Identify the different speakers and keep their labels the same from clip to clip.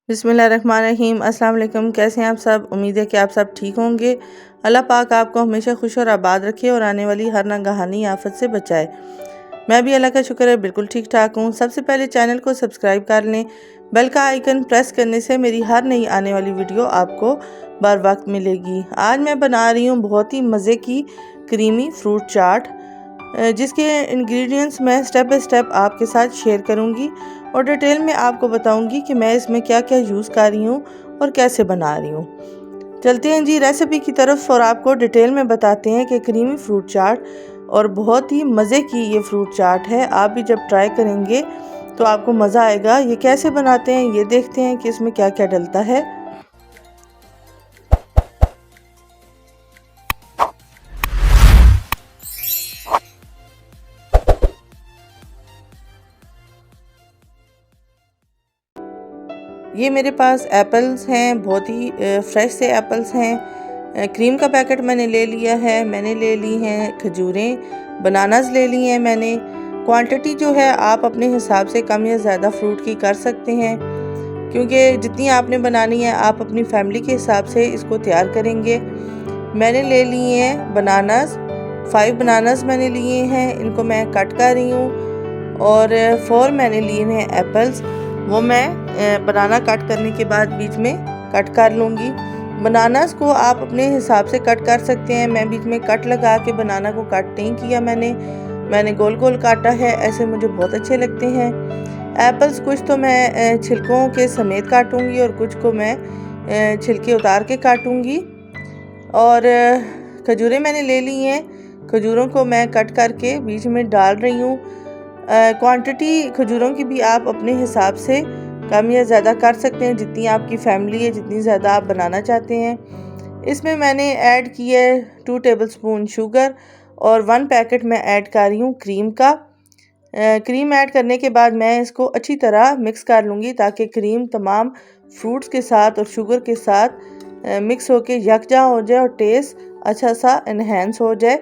Speaker 1: बिस्मिल्लाहिर्रहमानिर्रहीम। अस्सलाम वालेकुम। कैसे हैं आप सब? उम्मीद है कि आप सब ठीक होंगे। अल्लाह पाक आपको हमेशा खुश और आबाद रखे और आने वाली हर नागहानी आफत से बचाए। मैं भी अल्लाह का शुक्र है बिल्कुल ठीक ठाक हूँ। सबसे पहले चैनल को सब्सक्राइब कर लें। बेल का आइकन प्रेस करने से मेरी हर नई आने वाली वीडियो आपको बर वक्त मिलेगी। आज मैं बना रही हूँ बहुत ही मज़े की क्रीमी फ्रूट चाट, जिसके इंग्रेडिएंट्स मैं स्टेप बाय स्टेप आपके साथ शेयर करूंगी और डिटेल में आपको बताऊंगी कि मैं इसमें क्या क्या यूज़ कर रही हूँ और कैसे बना रही हूँ। चलते हैं जी रेसिपी की तरफ और आपको डिटेल में बताते हैं कि क्रीमी फ्रूट चाट और बहुत ही मज़े की ये फ्रूट चाट है। आप भी जब ट्राई करेंगे तो आपको मज़ा आएगा। ये कैसे बनाते हैं ये देखते हैं कि इसमें क्या क्या डलता है। ये मेरे पास एप्पल्स हैं, बहुत ही फ्रेश से एप्पल्स हैं। क्रीम का पैकेट मैंने ले लिया है। मैंने ले ली हैं खजूरें, बनानास ले ली हैं मैंने। क्वांटिटी जो है आप अपने हिसाब से कम या ज़्यादा फ्रूट की कर सकते हैं, क्योंकि जितनी आपने बनानी है आप अपनी फैमिली के हिसाब से इसको तैयार करेंगे। मैंने ले लिए हैं बनानास, 5 बनानास मैंने लिए हैं, इनको मैं कट कर रही हूँ। और 4 मैंने लिए हैं एप्पल्स, वो मैं बनाना कट करने के बाद बीच में कट कर लूँगी। बनानास को आप अपने हिसाब से कट कर सकते हैं। मैं बीच में कट लगा के बनाना को कट नहीं किया, मैंने गोल गोल काटा है, ऐसे मुझे बहुत अच्छे लगते हैं। एप्पल्स कुछ तो मैं छिलकों के समेत काटूंगी और कुछ को मैं छिलके उतार के काटूंगी। और खजूरें मैंने ले ली हैं, खजूरों को मैं कट करके बीच में डाल रही हूँ। क्वांटिटी खजूरों की भी आप अपने हिसाब से कम या ज़्यादा कर सकते हैं, जितनी आपकी फैमिली है, जितनी ज़्यादा आप बनाना चाहते हैं। इसमें मैंने ऐड किया है 2 टेबलस्पून शुगर और 1 पैकेट मैं ऐड कर रही हूँ क्रीम का। क्रीम ऐड करने के बाद मैं इसको अच्छी तरह मिक्स कर लूँगी ताकि क्रीम तमाम फ्रूट्स के साथ और शुगर के साथ मिक्स होके यकजा हो जाए और टेस्ट अच्छा सा इन्हेंस हो जाए।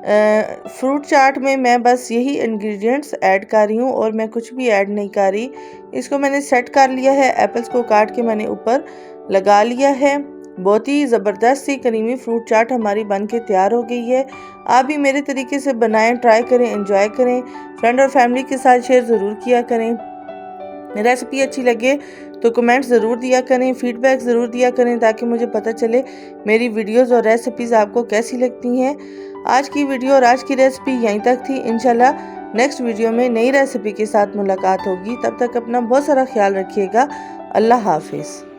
Speaker 1: फ्रूट चाट में मैं बस यही इंग्रेडिएंट्स ऐड कर रही हूँ और मैं कुछ भी ऐड नहीं कर रही। इसको मैंने सेट कर लिया है, एप्पल्स को काट के मैंने ऊपर लगा लिया है। बहुत ही ज़बरदस्त सी क्रीमी फ्रूट चाट हमारी बन के तैयार हो गई है। आप भी मेरे तरीके से बनाएं, ट्राई करें, एंजॉय करें। फ्रेंड और फैमिली के साथ शेयर ज़रूर किया करें। रेसिपी अच्छी लगे तो कमेंट ज़रूर दिया करें, फीडबैक ज़रूर दिया करें ताकि मुझे पता चले मेरी वीडियोस और रेसिपीज़ आपको कैसी लगती हैं। आज की वीडियो और आज की रेसिपी यहीं तक थी। इंशाल्लाह नेक्स्ट वीडियो में नई रेसिपी के साथ मुलाकात होगी। तब तक अपना बहुत सारा ख्याल रखिएगा। अल्लाह हाफिज़।